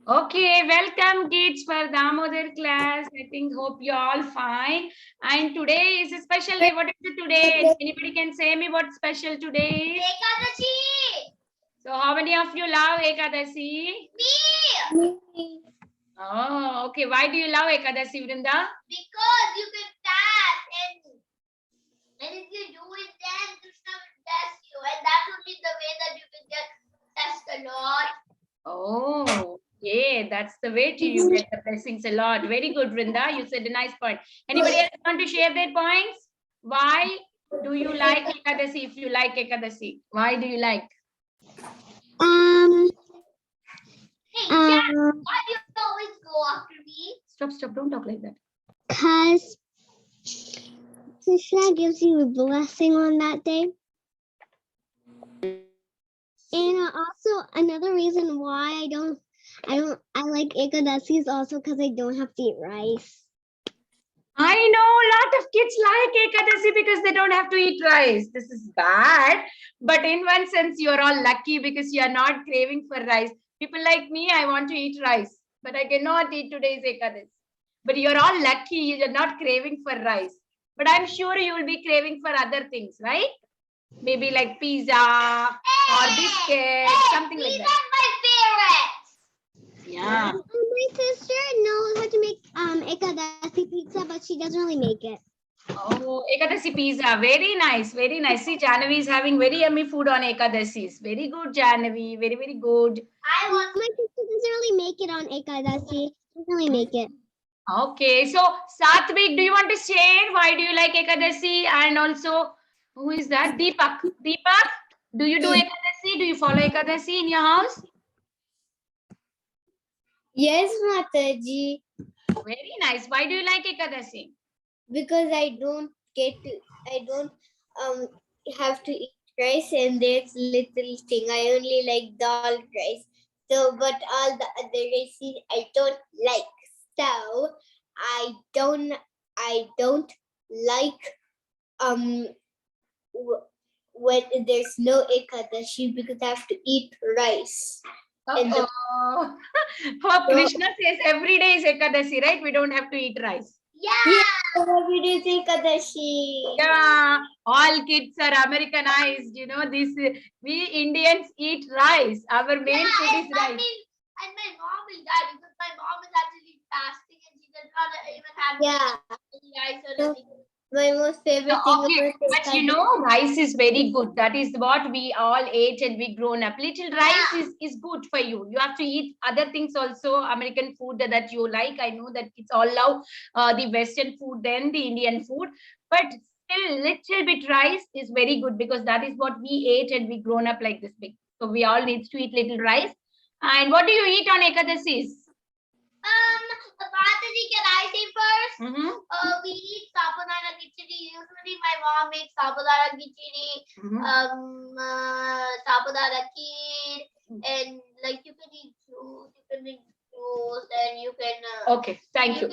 Okay, welcome kids for Damodar class. I think hope you're all fine. And today is a special day. What is it today? Anybody can say me what's special today? Ekadashi! So how many of you love Ekadasi? Me! Oh, okay. Why do you love Ekadasi, Vrinda? Because you can fast and if you do it then Krishna will bless you and that's only the way that you can get blessed a lot. Oh, yeah, that's the way to you get the blessings a lot. Very good, Vrinda. You said a nice point. Anybody else want to share their points? Why do you like Ekadasi if you like Ekadasi? Why do you like? Hey, Jack, why do you always go after me? Stop, don't talk like that. Because Krishna gives you a blessing on that day. And also another reason why I like Ekadasi is also because I don't have to eat rice. I know a lot of kids like Ekadasi because they don't have to eat rice. This is bad. But in one sense, you're all lucky because you are not craving for rice. People like me, I want to eat rice, but I cannot eat today's Ekadasi. But you're all lucky, you're not craving for rice. But I'm sure you will be craving for other things, right? Maybe like pizza or biscuit, something like that. My favorite! Yeah. My sister knows how to make Ekadasi pizza, but she doesn't really make it. Oh, Ekadasi pizza. Very nice. Very nice. See, Jahnavi is having very yummy food on Ekadasis. Very good, Jahnavi. Very, very good. My sister doesn't really make it on Ekadasi. She doesn't really make it. Okay. So, Satvik, do you want to share why do you like Ekadasi? And also, who is that? Deepak. Deepak, do you do Ekadasi? Do you follow Ekadasi in your house? Yes, Mataji. Very nice. Why do you like Ekadasi? Because I don't have to eat rice and there's little thing. I only like dal rice. So but all the other rices I don't like. So I don't like when there's no ekadashi because I have to eat rice. Oh, Hope Krishna says every day is Ekadasi, right? We don't have to eat rice. Yeah! Every day is ekadashi. Yeah, all kids are Americanized. You know, this we Indians eat rice. Our main food is rice. And my mom will die because my mom is actually fasting and she does not even have any rice or anything. My most favorite Okay, but you know, rice is very good. That is what we all ate and we grown up. Little rice is good for you. You have to eat other things also, American food that you like. I know that it's all love the Western food than the Indian food, but still little bit rice is very good because that is what we ate and we grown up like this big. So we all need to eat little rice. And what do you eat on Ekadasis? Mataji, can I say first? Mm-hmm. We eat sabudana khichdi. Usually my mom makes sabudana khichdi, sabudana kheer, and like you can eat juice, and you can. Okay, thank you.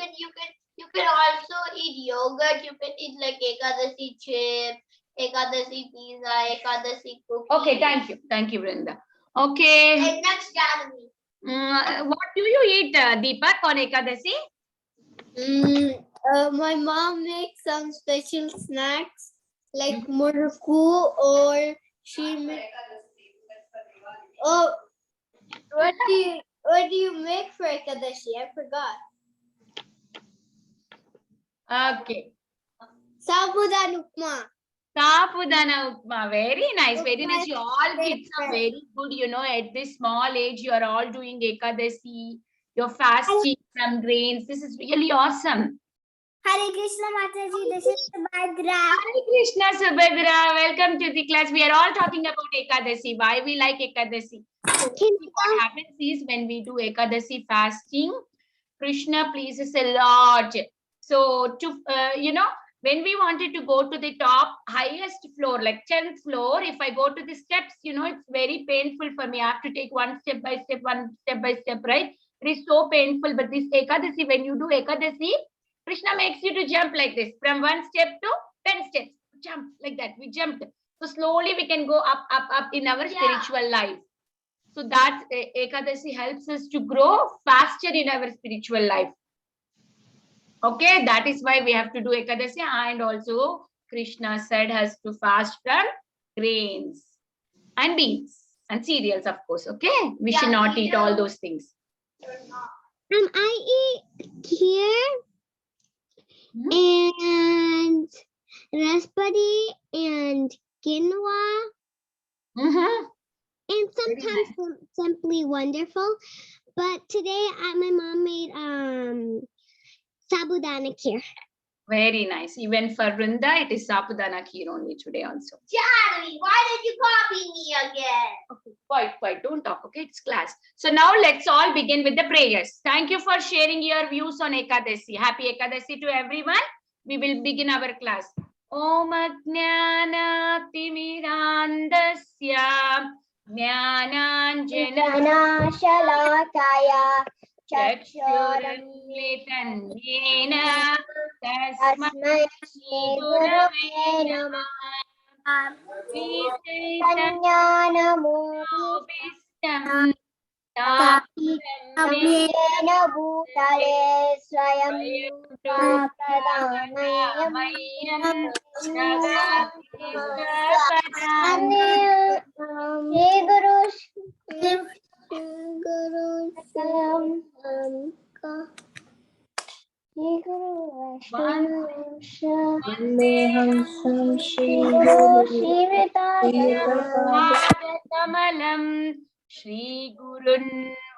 You can also eat yogurt. You can eat like ekadasi chip, ekadasi pizza, ekadasi cookie. Okay, thank you, Vrinda. Okay. And next January. What do you eat, Deepak, on Ekadasi? My mom makes some special snacks like murku, or she makes. Oh, what do you make for Ekadashi? I forgot. Okay. Sabudana upma. Sabudana upma. Very nice. Very nice. You all kids are very good. You know, at this small age, you are all doing Ekadasi. You're fasting from grains. This is really awesome. Hare Krishna Mataji, this is Subhadra. Hare Krishna, Subhadra. Welcome to the class. We are all talking about Ekadasi. Why we like Ekadasi. So what happens is when we do Ekadasi fasting, Krishna pleases a lot. So when we wanted to go to the top highest floor, like 10th floor, if I go to the steps, it's very painful for me. I have to take one step by step, right? It is so painful. But this Ekadasi, when you do Ekadasi, Krishna makes you to jump like this from 1 step to 10 steps. Jump like that. We jumped. So slowly we can go up in our spiritual life. So that Ekadasi helps us to grow faster in our spiritual life. Okay, that is why we have to do Ekadasi, and also Krishna said has to fast from grains and beans and cereals, of course. Okay, we should not eat all those things. I eat here and raspberry and quinoa Mm-hmm. and Very sometimes simply wonderful. But today my mom made sabudana kheer. Very nice. Even for Vrinda, it is Sapudana kheer only today also. Charlie, why did you copy me again? Okay, quite. Don't talk. Okay, it's class. So now let's all begin with the prayers. Thank you for sharing your views on Ekadasi. Happy Ekadasi to everyone. We will begin our class. Om Ajnana Timirandasya Jnananjana Shalakaya Chakshuranmlitan Yena Tasmai Tasmai Shri Gurave Gurave Namah. Namah. Shri Chaitanya Jnanamurti Bhishtam Yena Bhutale Swayam Pradanayam Kamalam Shri Gurun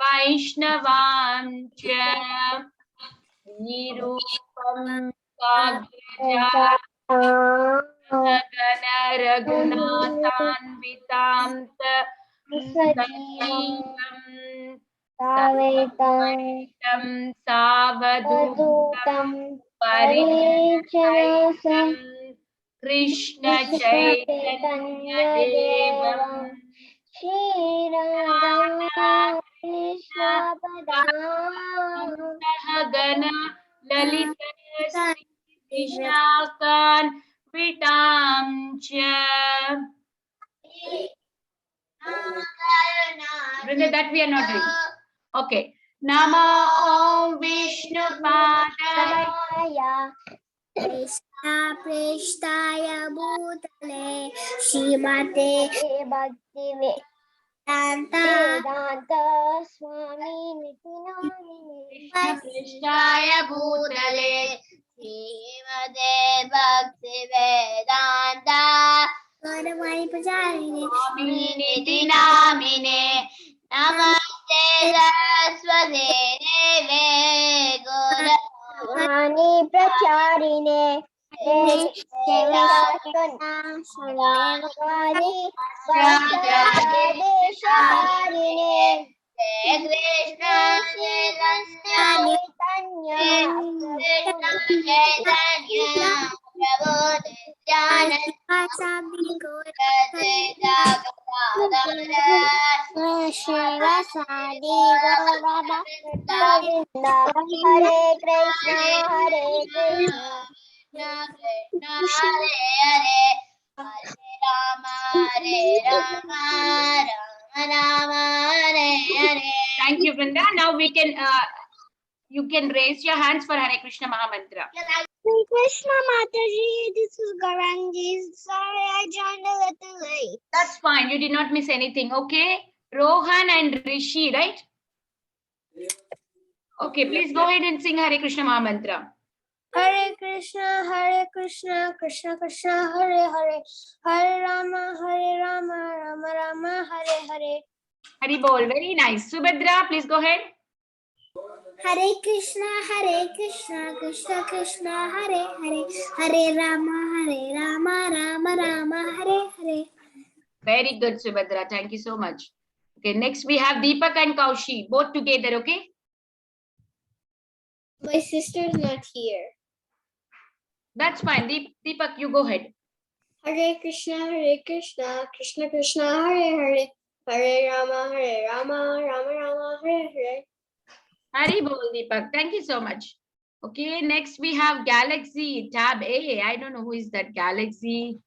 Vaishnavam Cha Nirupam Sagraja Gana Raghunathanvitam Sajivam Samaitam Savadutam Parijanam Krishna Chaitanya Devam Sahagana Lalita Sri Vishnakan Vitam Cha. Brinda, that we are not doing. Okay. Nama Om Vishnu Padaya Krishna Prishtaya Bhutale Shrimate Bhakti Vedanta Swami Nitinamine Krishnaya Bhutale Srimate Bhakti Vedanta Gaudamani Pujarine Niti Namine Namaste Saraswate Deve Gauravani Pracharine Devashanavani Vajradesharine Krishna Chaitanya Prabhu Hare Krishna Hare Krishna Krishna Hare Hare Rama Rama Hare Hare. Thank you, Vrinda. Now we can you can raise your hands for Hare Krishna Mahamantra. Krishna Mataji, this is Garangi. Sorry, I joined a little late. That's fine. You did not miss anything. Okay. Rohan and Rishi, right? Okay, please go ahead and sing Hare Krishna Mahamantra. Hare Krishna, Krishna Krishna, Hare Hare, Hare Rama, Rama Rama, Hare Hare. Hari Bol, very nice. Subhadra, please go ahead. Hare Krishna, Krishna Krishna, Hare Hare, Hare Rama, Rama Rama, Hare Hare. Very good, Subhadra. Thank you so much. Okay, next we have Deepak and Kaushi, both together, okay? My sister's not here. That's fine. Deepak, you go ahead. Hare Krishna, Krishna Krishna, Hare Hare, Hare Rama, Rama Rama, Hare Hare. Hari Bol, Deepak. Thank you so much. Okay, next we have Galaxy, tab A. I don't know who is that Galaxy.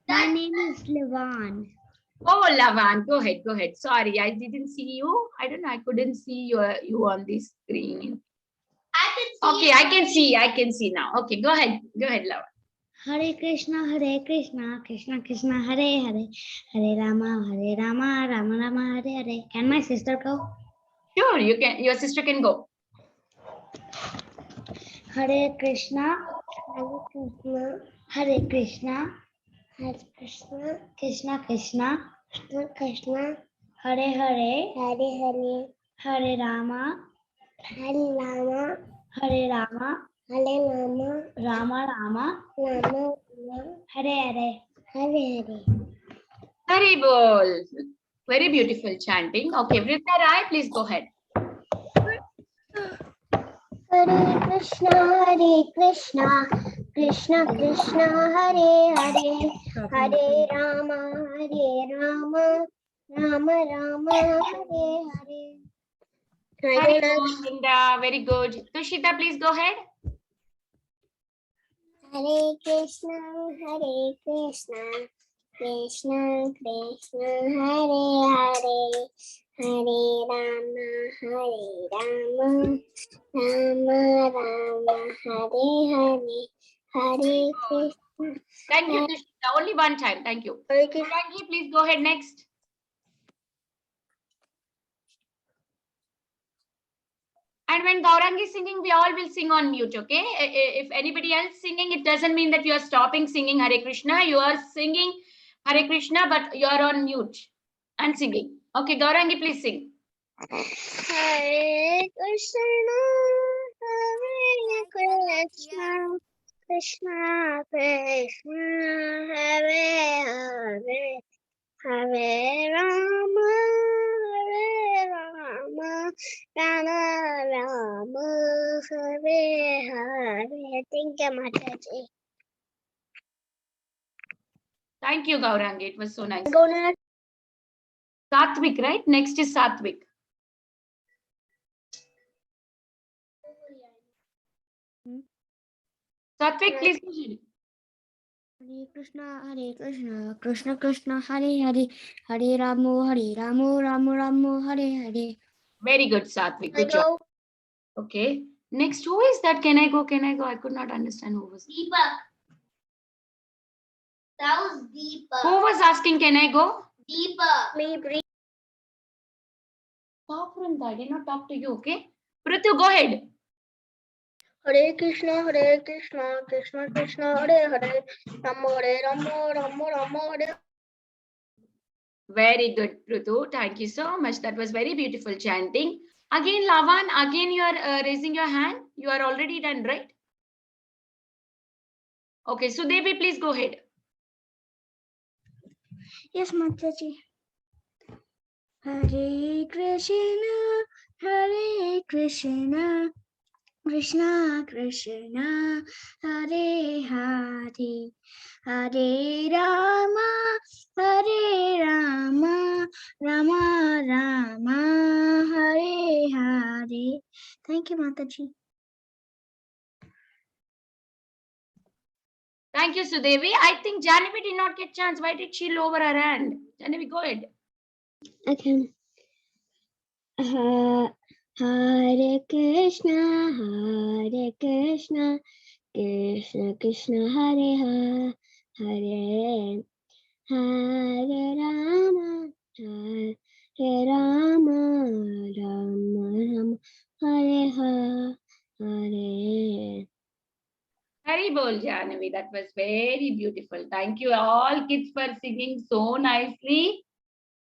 My name is Levan. Oh, Lavan, go ahead, go ahead. Sorry, I didn't see you. I don't know, I couldn't see you on the screen. I can see. Okay, I can see now. Okay, go ahead, Lavan. Hare Krishna, Krishna Krishna, Hare Hare, Hare Rama, Rama Rama, Hare Hare. Can my sister go? Sure, you can. Your sister can go. Hare Krishna, Hare Krishna, Krishna Krishna, Hare Hare, Hare Rama, Rama Rama, Hare Hare. Very bol. Very beautiful chanting. Okay, Vrita Rai, please go ahead. Hare Krishna, Krishna Krishna, Hare Hare, Hare Rama, Rama Rama, Hare Hare. Very good, Linda. Very good. Tushita, please go ahead. Hare Krishna, Krishna Krishna, Hare Hare, Hare Rama, Rama Rama, Hare Hare, Hare Krishna. Thank you, Tushita. Only one time. Thank you. Gaurangi, please go ahead next. And when Gaurangi is singing, we all will sing on mute, okay? If anybody else singing, it doesn't mean that you are stopping singing Hare Krishna. You are singing Hare Krishna, but you are on mute and singing. Okay, Gaurangi, please sing. Hare Krishna, Krishna Krishna, Hare Hare, Hare Rama, Rama Rama, Hare Hare. Thank you, Mataji. Thank you, Gaurangi. It was so nice. Go next. Satvik, right? Next is Satvik. Satvik, please go ahead. Hare Krishna, Krishna Krishna, Hare Hare, Hare Rama, Rama, Hare Hare. Very good, Satvik. Good job. Okay. Next, who is that? Can I go? I could not understand who was. Deepak. That was Deepak. Who was asking, can I go? Deepak. Me, Stop, Vrunda. I did not talk to you, okay? Prithu, go ahead. Hare Krishna, Krishna Krishna, Hare Hare, Rama, Hare. Very good, Prithu. Thank you so much. That was very beautiful chanting. Again, Lavan, again you are raising your hand. You are already done, right? Okay, so Devi, please go ahead. Yes, Mataji. Hare Krishna, Krishna Krishna, Hare Hare, Hare Rama, Rama Rama, Hare Hare. Thank you, Mataji. Thank you, Sudevi. I think Jahnavi did not get chance. Why did she lower her hand? Jahnavi, go ahead. Okay. Hare Krishna, Krishna Krishna, Hare Hare, Hare Rama, Rama Rama, Hare Hare. Hari bol, Jahnavi. That was very beautiful. Thank you all kids for singing so nicely.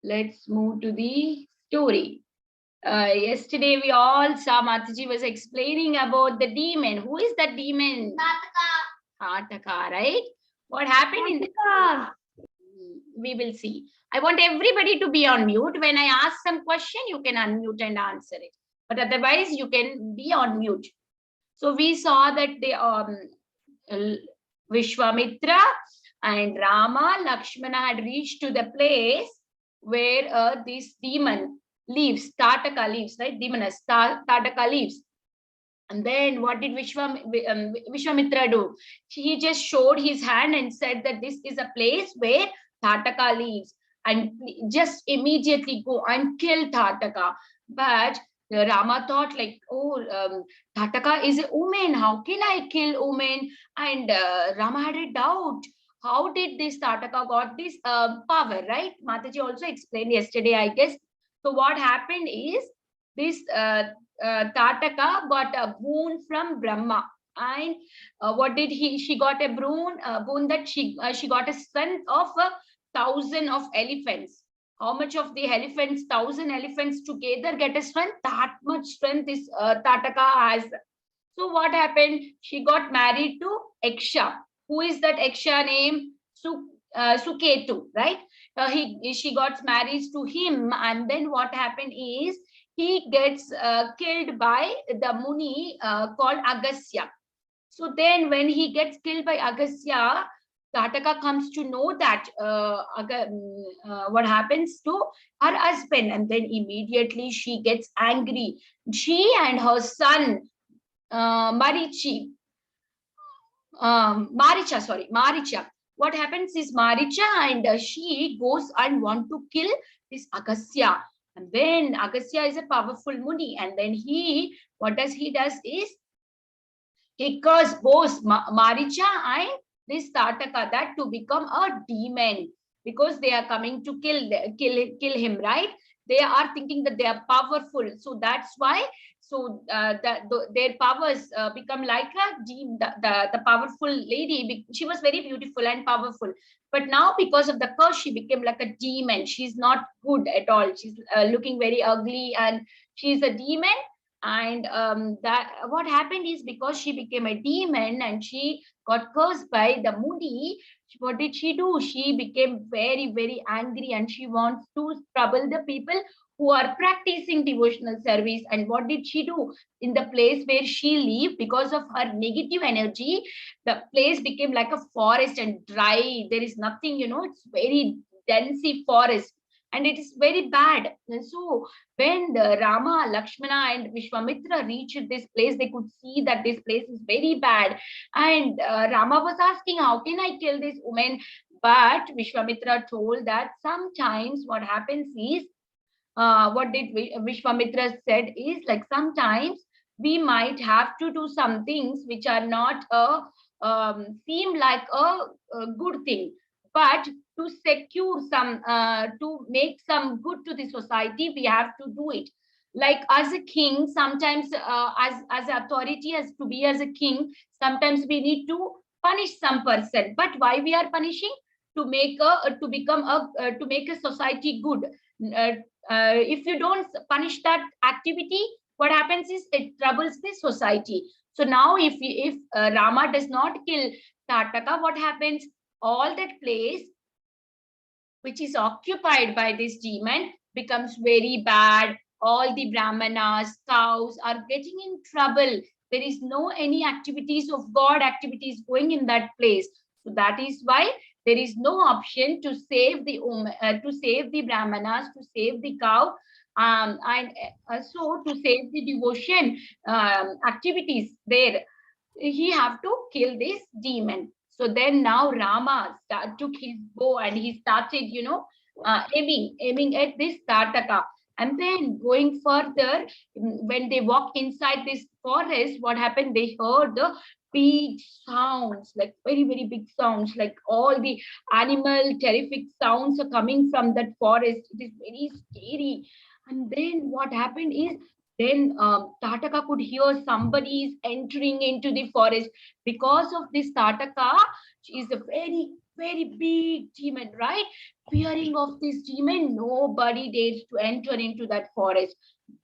Let's move to the story. Yesterday we all saw Mataji was explaining about the demon. Who is that demon? Hataka, right? What happened in the we will see. I want everybody to be on mute. When I ask some question, you can unmute and answer it. But otherwise, you can be on mute. So we saw that the Vishwamitra and Rama, Lakshmana had reached to the place where this demon lives, Tataka lives, right? Demoness, Tataka lives. And then what did Vishwamitra do? He just showed his hand and said that this is a place where Tataka lives. and just immediately go and kill Tataka. But Rama thought like, oh, Tataka is a woman. How can I kill woman? And Rama had a doubt. How did this Tataka got this power, right? Mataji also explained yesterday, I guess. So what happened is this Tataka got a boon from Brahma. And what did she got a boon that she got a strength of 1,000 of elephants. How much of the elephants, 1,000 elephants together get a strength? That much strength is Tataka has. So what happened? She got married to Eksha. Who is that Eksha name? Suketu, right? She got married to him, and then what happened is he gets killed by the Muni called Agastya. So then when he gets killed by Agastya, Tataka comes to know that what happens to her husband, and then immediately she gets angry. She and her son Maricha. What happens is Maricha and she goes and want to kill this Agastya. And then Agastya is a powerful Muni. And then what does he does is, he cursed both Maricha and this Tataka that to become a demon, because they are coming to kill him, right? They are thinking that they are powerful. So that's why. So their powers become like a demon. The powerful lady, she was very beautiful and powerful. But now because of the curse, she became like a demon. She's not good at all. She's looking very ugly and she's a demon. And that what happened is, because she became a demon and she got cursed by the Muni, what did she do? She became very, very angry and she wants to trouble the people who are practicing devotional service. And what did she do? In the place where she lived, because of her negative energy, the place became like a forest and dry. There is nothing, it's very densey forest. And it is very bad. And so when the Rama, Lakshmana, and Vishwamitra reached this place, they could see that this place is very bad. And Rama was asking, how can I kill this woman? But Vishwamitra told that sometimes what happens is, what did Vishwamitra said is, like, sometimes we might have to do some things which are not seem like a good thing, but to secure some, to make some good to the society, we have to do it. Like as a king, sometimes as authority, as to be as a king, sometimes we need to punish some person. But why we are punishing? To make to make a society good. If you don't punish that activity, what happens is it troubles the society. So now if Rama does not kill Tataka, what happens? All that place which is occupied by this demon becomes very bad. All the Brahmanas, cows are getting in trouble. There is no any activities of God activities going in that place. So that is why there is no option to save the Brahmanas, to save the cow, and so to save the devotion activities there. He have to kill this demon. So then now Rama took his bow and he started, aiming at this Tataka. And then going further, when they walked inside this forest, what happened? They heard the big sounds, like very, very big sounds, like all the animal terrific sounds are coming from that forest. It is very scary. And then what happened is, then Tataka could hear somebody is entering into the forest. Because of this Tataka, she is a very, very big demon, right? Fearing of this demon, nobody dares to enter into that forest.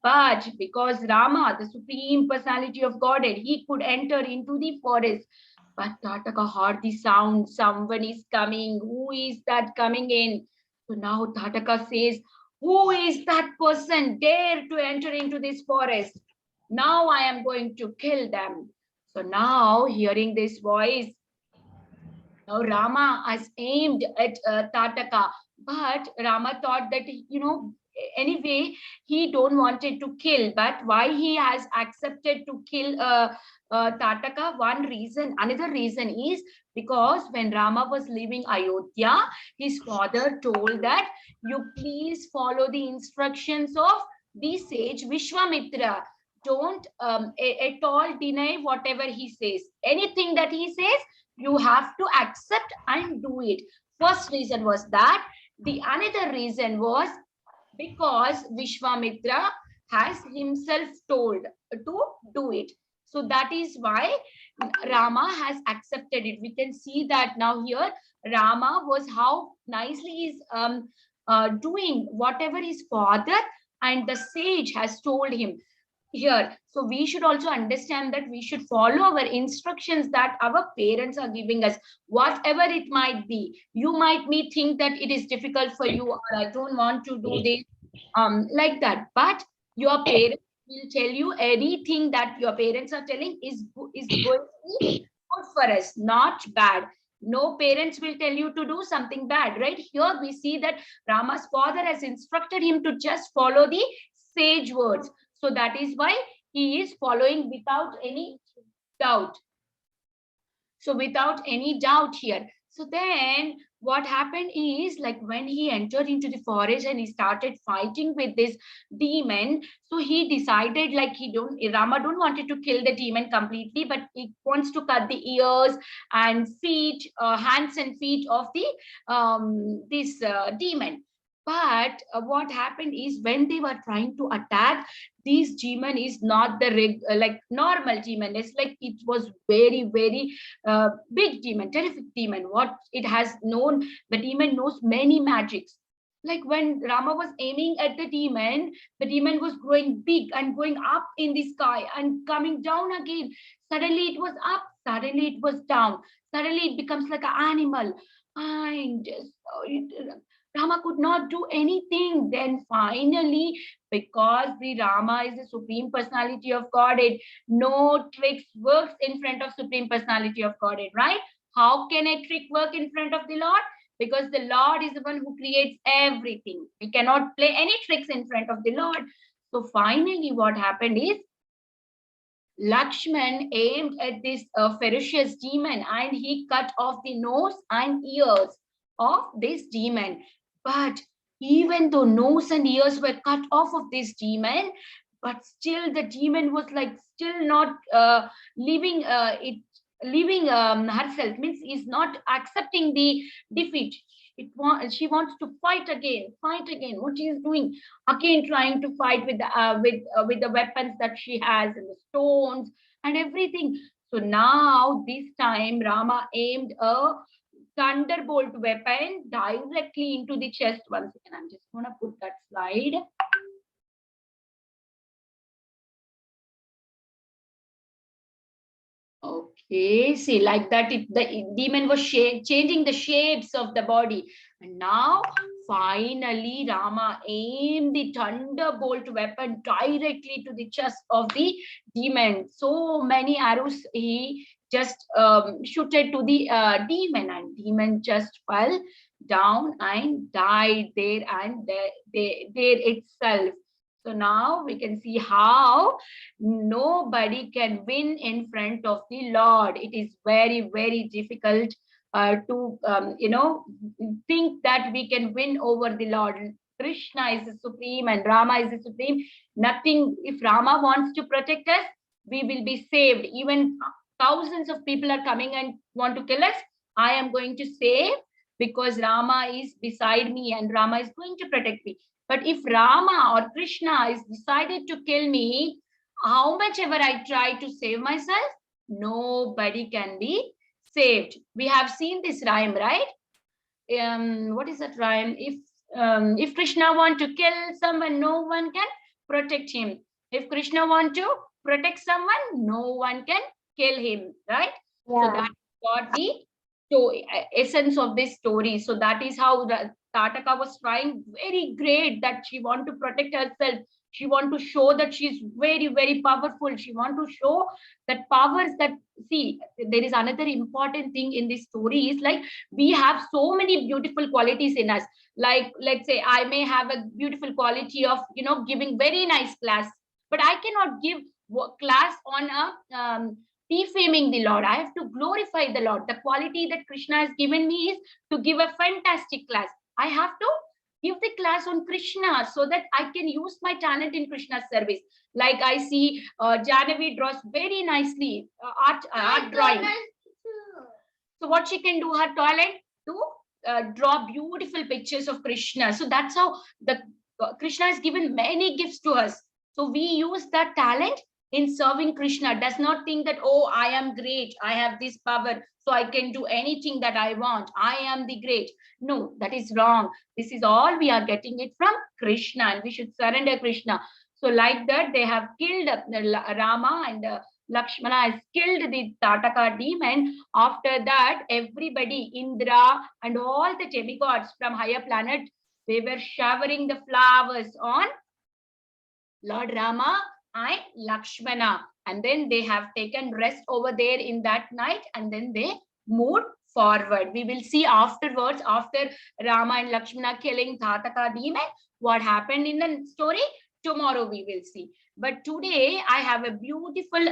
But because Rama, the Supreme Personality of Godhead, he could enter into the forest. But Tataka heard the sound, someone is coming. Who is that coming in? So now Tataka says, who is that person dare to enter into this forest? Now I am going to kill them. So now hearing this voice, now Rama has aimed at Tataka, but Rama thought that, anyway, he don't wanted to kill, but why he has accepted to kill Tataka? Another reason is because when Rama was leaving Ayodhya, his father told that you please follow the instructions of the sage Vishwamitra. Don't at all deny whatever he says. Anything that he says, you have to accept and do it. First reason was that. The another reason was because Vishwamitra has himself told to do it. So that is why Rama has accepted it. We can see that now here Rama was how nicely is doing whatever his father and the sage has told him here. So we should also understand that we should follow our instructions that our parents are giving us, whatever it might be. You might me think that it is difficult for you, or I don't want to do this like that, but your parents will tell you anything that your parents are telling is going to be good for us, not bad. No parents will tell you to do something bad, right? Here we see that Rama's father has instructed him to just follow the sage words. So that is why he is following without any doubt. So without any doubt here. So then what happened is, like, when he entered into the forest and he started fighting with this demon, so he decided, like, Rama don't wanted to kill the demon completely, but he wants to cut the ears and feet, hands and feet of the this demon. But what happened is, when they were trying to attack, this demon is not the like normal demon. It's like it was very, very big demon, terrific demon. What it has known, the demon knows many magics. Like when Rama was aiming at the demon was growing big and going up in the sky and coming down again. Suddenly it was up, suddenly it was down, suddenly it becomes like an animal. And Rama could not do anything. Then finally, because the Rama is the Supreme Personality of Godhead, no tricks works in front of Supreme Personality of Godhead, right? How can a trick work in front of the Lord? Because the Lord is the one who creates everything. We cannot play any tricks in front of the Lord. So finally, what happened is, Lakshman aimed at this ferocious demon and he cut off the nose and ears of this demon. But even though nose and ears were cut off of this demon, but still the demon was like still not leaving herself, means is not accepting the defeat. She wants to fight again. What she is doing again, trying to fight with the weapons that she has and the stones and everything. So now this time Rama aimed a thunderbolt weapon directly into the chest. Once again, I'm just gonna put that slide. Okay, see, like that, the demon was changing the shapes of the body. And now, finally, Rama aimed the thunderbolt weapon directly to the chest of the demon. So many arrows he just shooted to the demon, and demon just fell down and died there and there itself. So now we can see how nobody can win in front of the Lord. It is very, very difficult to, think that we can win over the Lord. Krishna is the supreme and Rama is the supreme. Nothing, if Rama wants to protect us, we will be saved. Even thousands of people are coming and want to kill us, I am going to save, because Rama is beside me and Rama is going to protect me. But if Rama or Krishna is decided to kill me, how much ever I try to save myself, nobody can be saved. We have seen this rhyme, right? What is that rhyme? If Krishna want to kill someone, no one can protect him. If Krishna want to protect someone, no one can kill him, right? Yeah. So that's what the essence of this story. So that is how the Tataka was trying very great that she want to protect herself. She want to show that she's very, very powerful. She want to show that powers that, see, there is another important thing in this story is like we have so many beautiful qualities in us. Like, let's say I may have a beautiful quality of, giving very nice class, but I cannot give class on a defaming the Lord. I have to glorify the Lord. The quality that Krishna has given me is to give a fantastic class. I have to give the class on Krishna so that I can use my talent in Krishna's service. Like I see Janavi draws very nicely art drawing. So what she can do, her talent to draw beautiful pictures of Krishna. So that's how the Krishna has given many gifts to us. So we use that talent in serving Krishna. Does not think that, oh, I am great, I have this power, so I can do anything that I want. I am the great. No, that is wrong. This is all we are getting it from Krishna, and we should surrender Krishna. So like that, they have killed Rama, and Lakshmana has killed the Tataka demon. After that, everybody, Indra and all the demigods from higher planet, they were showering the flowers on Lord Rama and Lakshmana. And then they have taken rest over there in that night, and then they moved forward. We will see afterwards, after Rama and Lakshmana killing Tataka demon, what happened in the story. Tomorrow we will see. But today I have a beautiful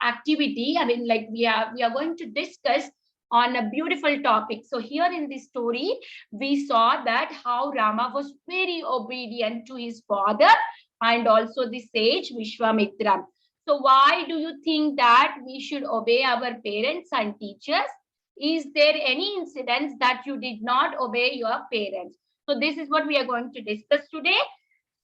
activity. I mean, like we are going to discuss on a beautiful topic. So here in this story, we saw that how Rama was very obedient to his father and also the sage Vishwamitra. So why do you think that we should obey our parents and teachers? Is there any incidents that you did not obey your parents? So this is what we are going to discuss today.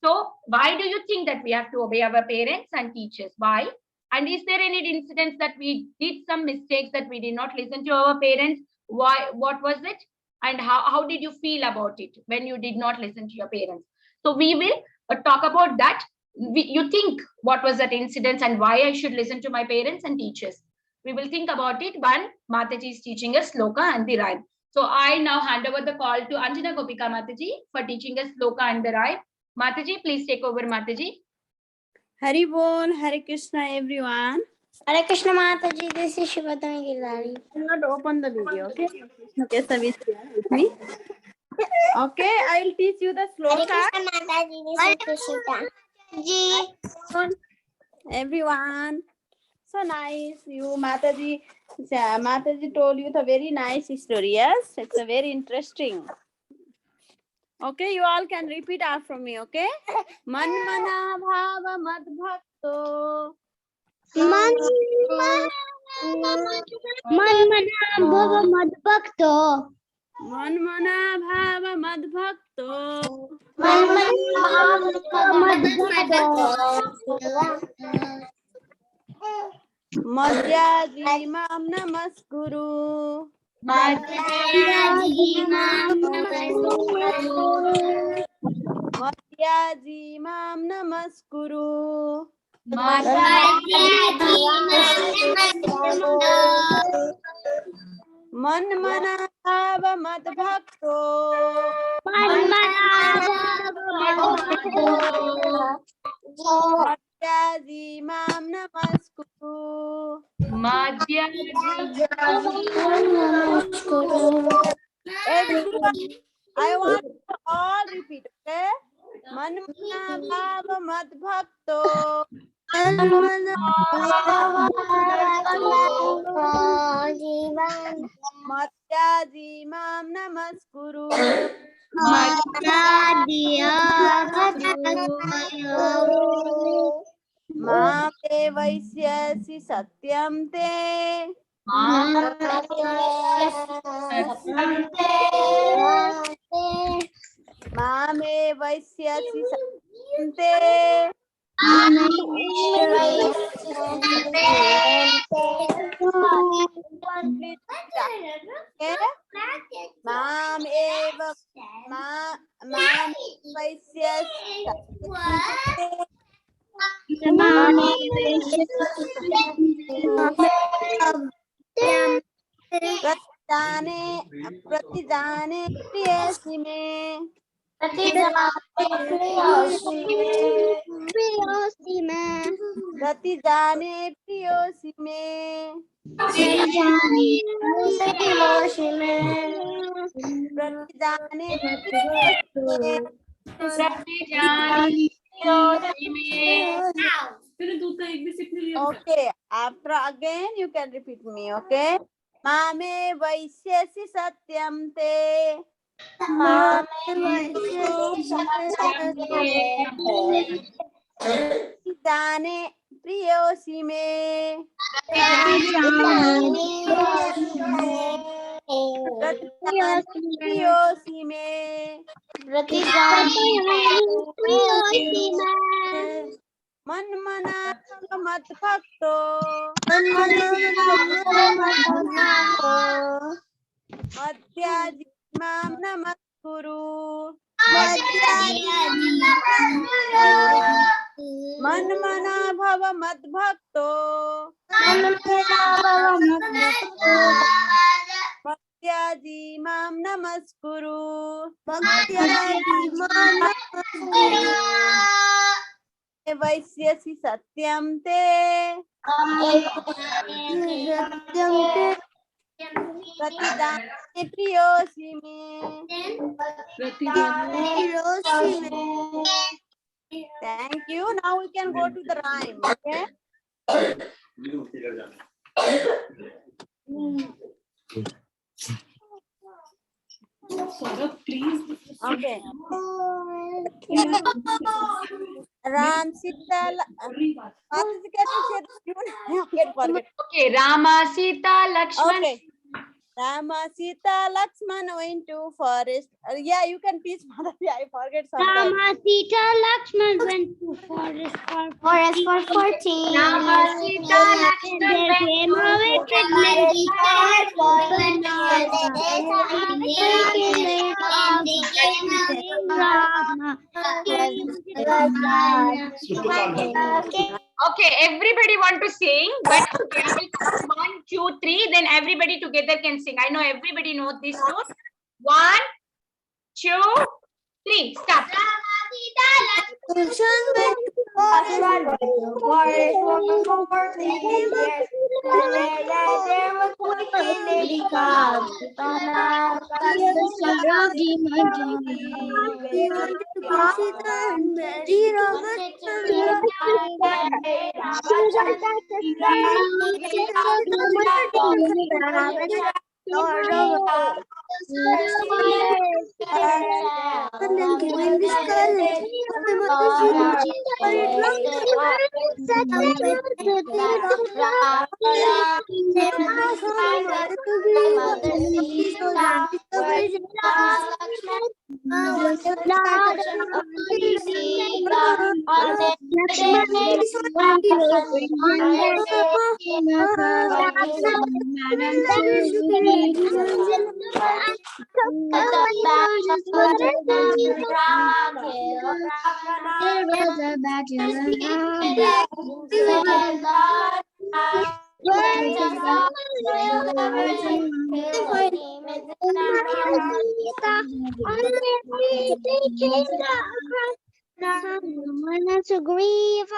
So why do you think that we have to obey our parents and teachers? Why? And is there any incidents that we did some mistakes that we did not listen to our parents? Why? What was it? And how did you feel about it when you did not listen to your parents? So we will talk about that. You think what was that incident and why I should listen to my parents and teachers? We will think about it when Mataji is teaching us sloka and the rhyme. So I now hand over the call to Anjana Gopika Mataji for teaching us sloka and the rhyme. Mataji, please take over, Mataji. Hari Bol, Hare Krishna, everyone. Hare Krishna Mataji, this is Shivatami Girdhari. Do not open the video, okay? Okay, Savi, with me. Okay, I will teach you the sloka. Hare Krishna Mataji, this is Krishna. Everyone, so nice. You, Mataji told you the very nice story. Yes, it's a very interesting. Okay, you all can repeat after me. Okay, Manmana Bhava Mad Bhakto. Manmana Bhava Mad Bhakto. Manmana Bhava Mad Bhakto. Madhyaji Mam Namaskuru. Madhyaji Mam Namaskuru. Madhyaji Mam Namaskuru. Manmana Bhava Mad Bhakto. Madhyaji Mam Namaskuru. Everyone, I want to all repeat, okay? Manmana Bhava Mad Bhakto. Madhyaji Mam Namaskuru. Mame Vaisyasi Satyam Te. Mame Vaisyasi Satyam Te. Mam eva mam vaisyasi pratijane priyasi me. प्रियोसी में रति जाने प्रियोसी में रति जाने प्रियोसी में रति जानी प्रियोसी में. Okay, after again you can repeat me, okay? Mame vaisyasi satyam te. जाने प्रियोसी में प्रियोसी में मन मना मत भक्तो मध्याजी माम नमस्कुरु मन मना भव मत भक्तो मध्याजी माम नमस्कुरु वैश्यसि सत्यम ते प्रतिदाने प्रियोसी में. Thank you. Now we can go to the rhyme. Okay. Okay. Ram Sita. Okay, Rama, Sita, Lakshman. Okay. Rama, Sita, Lakshman went to forest. Yeah, you can teach Madhavi. I forget sometimes. Rama, Sita, Lakshman went to forest for 14. Rama, Sita, Lakshman There went came to a wicked man. Okay, everybody want to sing, but okay, I will count 1, 2, 3, then everybody together can sing. I know everybody knows this tune. 1, 2, 3, start. To grieve,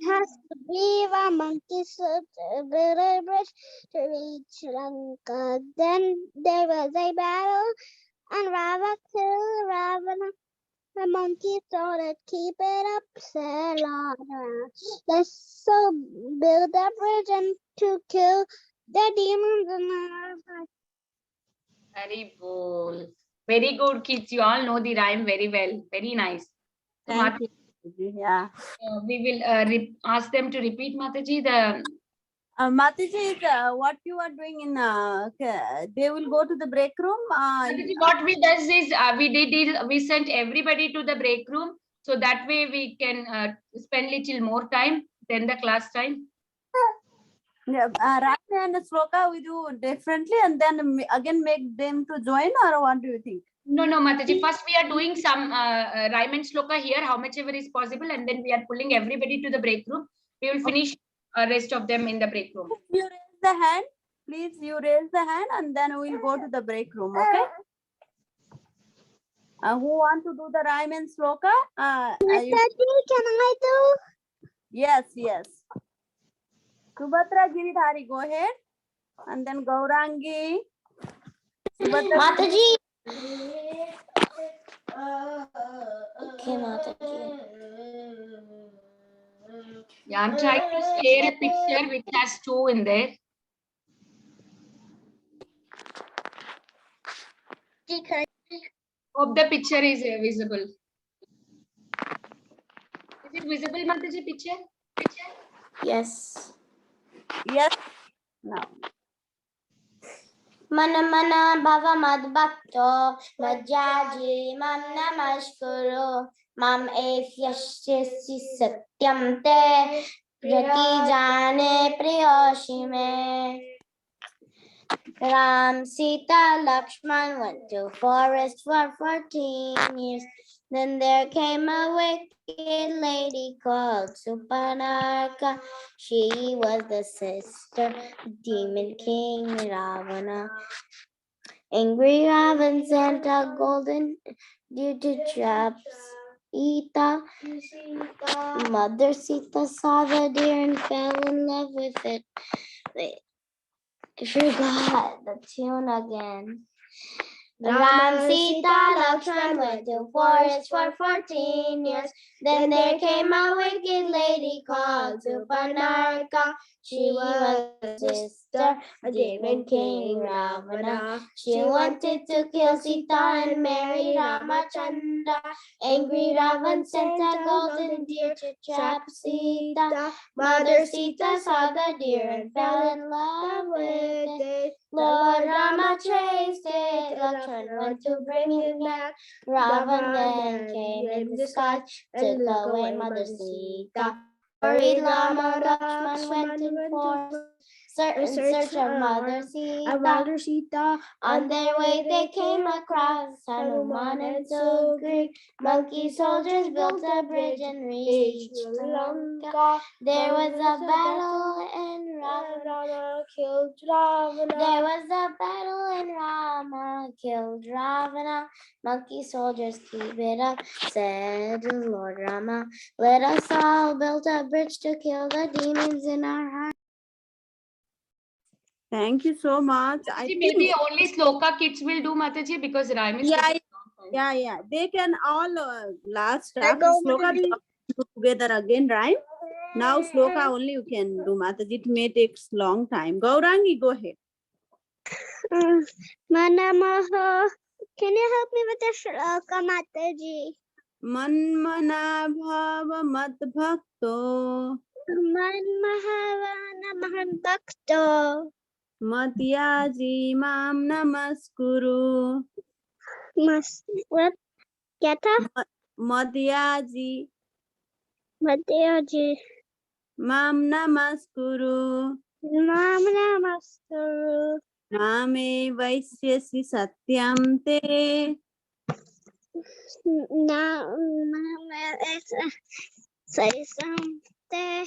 has to grieve a monkey to bridge to reach Lanka. Then there was a battle, and Rava killed Ravana. The monkey thought it, keep it up, said Lana. Let's so build a bridge and to kill the demons and Very cool. Very good, kids. You all know the rhyme very well. Very nice. So, Thank you. Yeah. we will ask them to repeat, Mataji. The Mataji, what you are doing in, they will go to the break room. Mataji, what we does is we sent everybody to the break room, so that way we can spend little more time than the class time. Rhyme and Sloka we do differently, and then again make them to join, or what do you think? No, Mataji. First, we are doing some rhyme and sloka here, how much ever is possible, and then we are pulling everybody to the break room. We will finish rest of them in the break room. You raise the hand, please. You raise the hand, and then we will go to the break room. Okay. Who want to do the rhyme and sloka? Mataji, can I do? Yes, yes. Subhatra Giridhari, go ahead. And then Gaurangi. Subhatra. Mataji. Okay, Mataji. Yeah, I'm trying to share a picture which has 2 in there. Hope the picture is visible. Is it visible, Mataji, picture? Yes. Yes. Now. Mana mana bhava mad bhakto majjaji mam namaskuro mam efyashyasi satyam te pratijane priyoshime. Ram, Sita, Lakshman went to forest for 14 years. Then there came a wicked lady called Supanarka. She was the sister of demon king Ravana. Angry Ravan sent a golden deer to trap Sita. Mother Sita saw the deer and fell in love with it. I forgot the tune again. Ram, Sita, Lakshman went to forest for 14 years. Then there came a wicked lady called Supanarka. She was the sister of demon king Ravana. She wanted to kill Sita and marry Ramachandra. Angry Ravan sent a golden deer to trap Sita. Mother Sita saw the deer and fell in love with it. Lord Rama chased it, Lakshman went to bring him back. Ravan then came in disguise, took away Mother Sita. Hurried Rama, Lakshman went in force, in search of Mother Sita. On their way they came across Hanuman and Sugri. Monkey soldiers built a bridge and reached Lanka. There was a battle and Rama killed Ravana. There was a battle and Rama killed Ravana. Monkey soldiers keep it up, said Lord Rama. Let us all build a bridge to kill the demons in our hearts. Thank you so much. I Mataji, think, maybe only sloka kids will do, Mataji, because rhyme is yeah, taking long time. yeah. They can all last after sloka we do together again, right? Now sloka only you can do, Mataji. It may take long time. Gaurangi, go ahead. Manamaha, can you help me with the shloka, Mataji? Manmana bhava mad bhakto Manmahavana mahan bhakto. matyaji mam namaskuru. What? Kya tha? Matyaji Mataji. mam namaskuru. Mam namaskuru. Mame vaisyasi satyam te. Say something.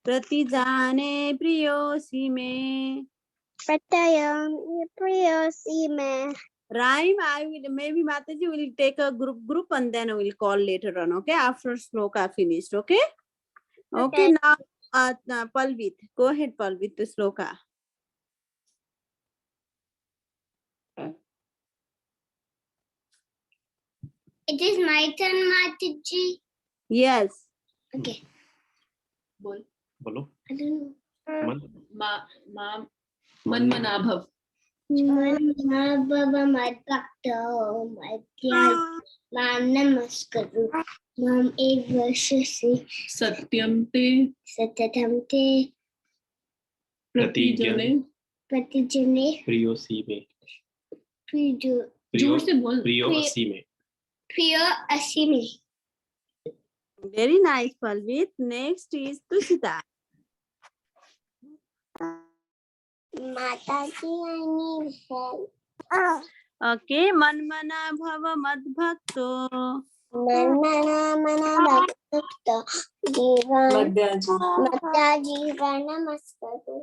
Pratijane priyosi me. Pratayam priyosi me. Rhyme, I will, maybe Mataji will take a group and then we'll call later on, okay? After sloka finished, okay? Okay, now Palvit. Go ahead, Palvit, to sloka. It is my turn, Mataji. Yes. Okay. बोलो I don't know. मनमनाभव Manmabhava madbhakto madhyaj mam namaskaru mam evashasi सत्यम ते satatam te प्रतिजने pratijane प्रियोसी में जोर से बोल प्रियोसी में priyo asimi. Very nice, Palvit. Next is Tushita. Mataji, I need help. Okay, manmana bhava mad bhakto. Mana bhakto jivan madhyaji namaskaru.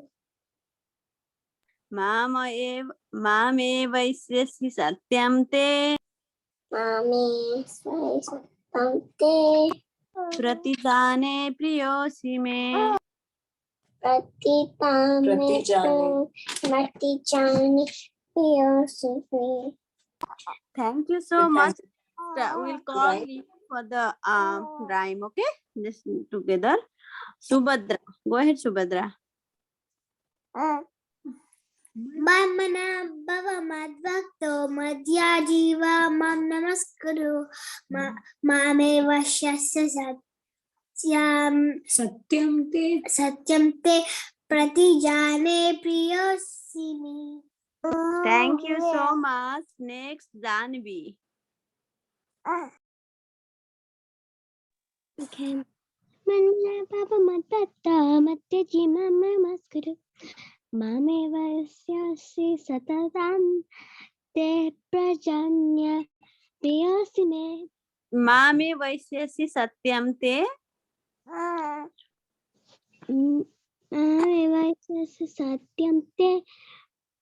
Mame vaisyasi satyam te. Mami Tante प्रतिजाने प्रियोसी में Pratijani Piyosini. Thank you so much. We'll call you for the rhyme. Okay, just together. Subhadra, go ahead, Subhadra. Mamana Bava Madvakto Madhya Jiva Mam Namaskuru Mame Vashyasya Satyam Te Pratijane Priyosini. Thank you so much. Next, Janvi. Okay. Mamana Bava Madvakto Madhya Jiva Mam Namaskuru Mame Vasyasya Satatam Te Prajanya Priyosine. Mame Vaisyasi Satyam Te Mame Vasyasya Satyam Te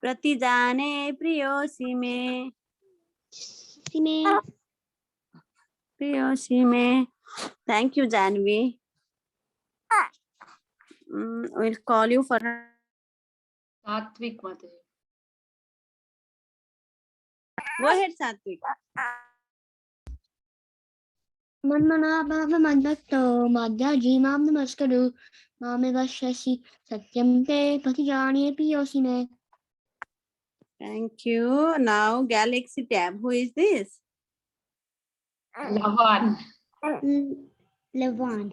Pratijane Priyosi में Priyosi में. Thank you, Janvi. We'll call you for. Satvik Mataji. Go ahead, Satvik. Manmana Bhava Madhakto Madhya Jimam Namaskaru Mame Vashyasi Satyam Te Pratijani Priyosine. Thank you. Now, Galaxy Tab. Who is this? Lavan. Lavan.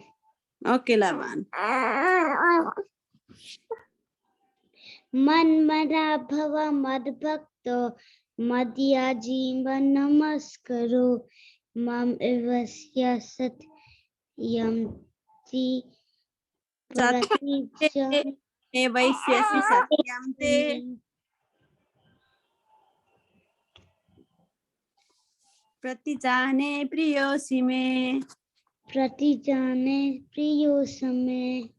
Okay, Lavan. Manmana Bhava Madhakto Madhya Jiman Namaskaru Mam Evasya Satyam Te Pratijani Vaisyasi Satyam Te Pratijane Priyosi में. Pratijane Priyosame.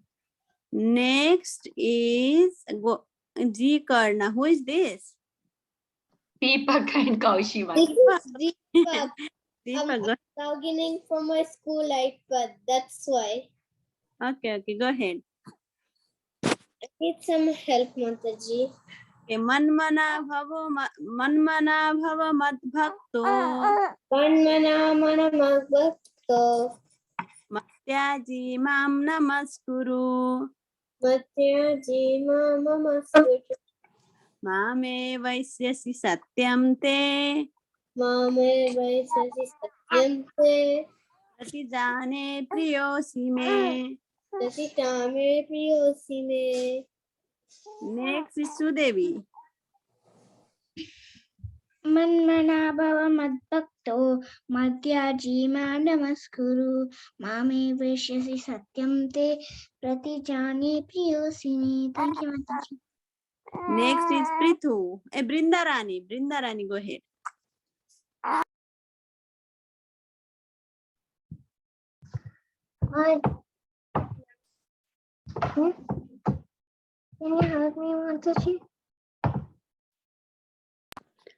Next is G Karna. Who is this? Deepak and Kaushiva. This is Deepak. Deepak, go. Logging from my school iPad. That's why. Okay, go ahead. I need some help, Mataji. Okay, Manmana Bhava Madbhakto Manmana Mana Madhakto Matyaji Mam Namaskuru Matyaji Mama Maskuru Mame Vaisyasi Satyam Te Mame Vaisasi Satyam Te Pratijane Priyosi में. Pratijane Priyosine. Next is Sudevi. Manmana Bhava Madhakto Madhyaji Namaskuru Mame Vaishyasi Satyam Te Pratijani Priyosini. Thank you, Mataji. Next is Prithu. Brindarani. Brindarani, go ahead. Hi. Can you help me, Mataji?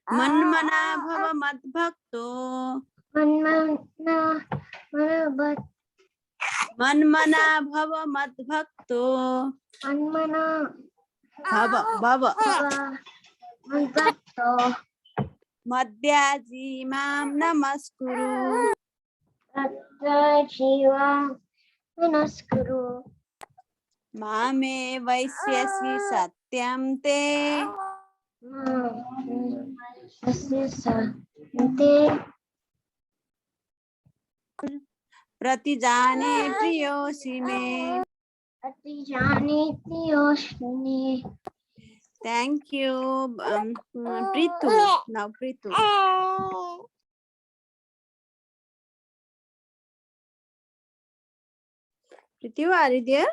Manmana Bhava Madbhakto Manmana Bhava Madbhakto Bhava Madhakto Madhyaji Mam Namaskuru Jiva Namaskuru Mame Vaisyasi Satyam Te Pratijane Priyosi में. Thank you. Prithu. Now Prithu. Prithu, are you there?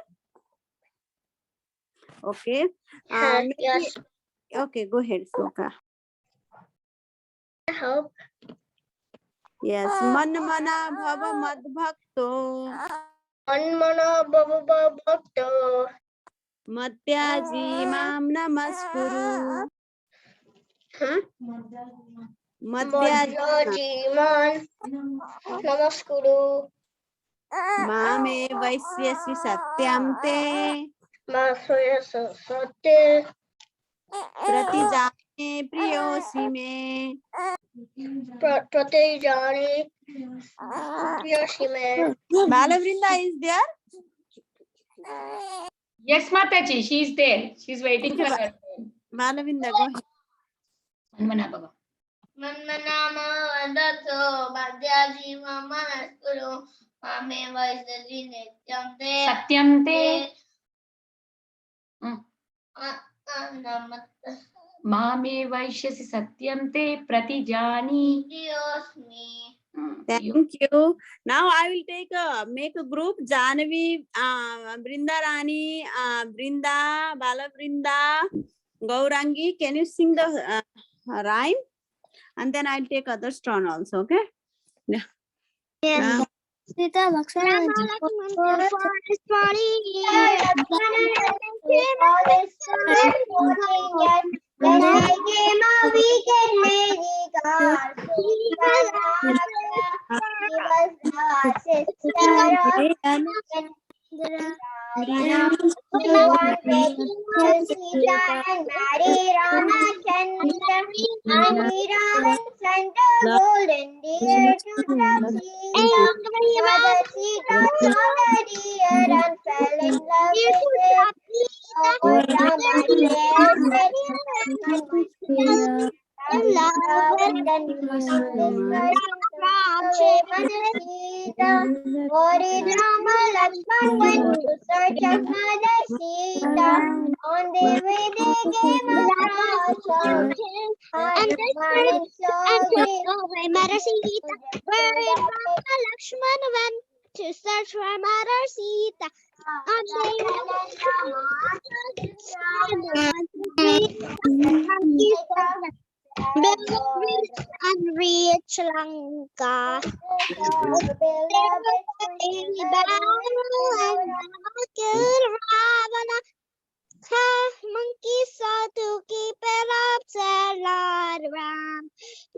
Okay. Yes. Okay, go ahead, Sloka. Help. Yes. Manmana Bhava Madbhakto Manmana Bhava Bhakto Matyaji Mam Namaskuru Madhyajiman Namaskuru Mame Vaisyasi Satyam Te Masaya Sate Pratijane Priyosi Me. Pratijani Priyashime. Balavrinda is there? Yes, Mataji, she is there. She is waiting for her turn. Balavrinda, go ahead. Manmana Bhava. Manmanama Vandato Madhyajiva Manaskuru Mame Vaisyaji Nityam Te Satyam te. Namat Mame vaishyasi satyam te pratijani. Priyosmi. Thank you. Now I will make a group. Janavi, Brinda Rani, Brinda, Balavrinda, Gaurangi. Can you sing the rhyme? And then I'll take others turn also. Okay. Yeah. Sita Lakshmana forest body. When I came a weekend lady God, she was the sister of He wanted to kill Sita and marry Ramachandra, and he sent a golden deer to trap Sita. Mother Sita saw the deer and fell in love with it. Oh, Rama dared said Lakshman in love, and then you must away Manasita. What did Rama Lakshman went to search of Mother Sita? On their way they came across a Hanuman and slowly Mother Sita. Where did Rama Lakshman went to search for Mother Sita? On their and reach Lanka. Monkey saw to keep it up, said Lord Ram.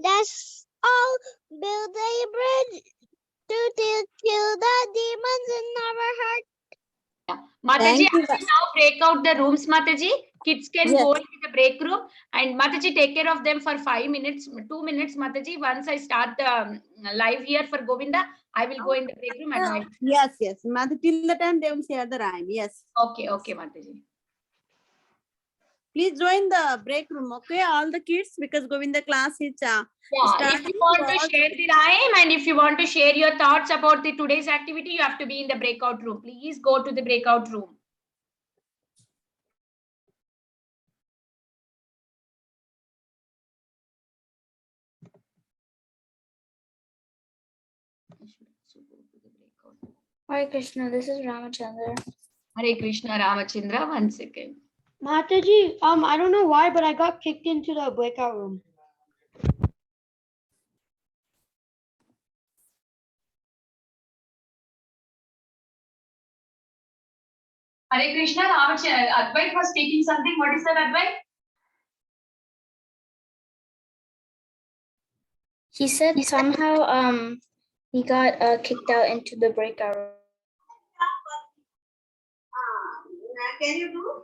That's all. Build a bridge to kill the demons in our heart. Mataji, Thank you. I will now break out the rooms, Mataji. Kids can Yes. go into the break room, and Mataji, take care of them for 5 minutes, 2 minutes, Mataji. Once I start the live here for Govinda, I will go in the break room and I'll... Yes, yes. Mother, till the time they will share the rhyme. Yes. Okay, okay, Mataji. Please join the break room, okay? All the kids, because Govinda class is Yeah, if starting. you want to share the rhyme and if you want to share your thoughts about the today's activity, you have to be in the breakout room. Please go to the breakout room. Hare Krishna, this is Ramachandra. Hare Krishna, Ramachandra, 1 second. Mataji, I don't know why, but I got kicked into the breakout room. Hare Krishna, Ramachandra. Advait was taking something. What is that, Advait? He said somehow he got kicked out into the breakout room. Can you do?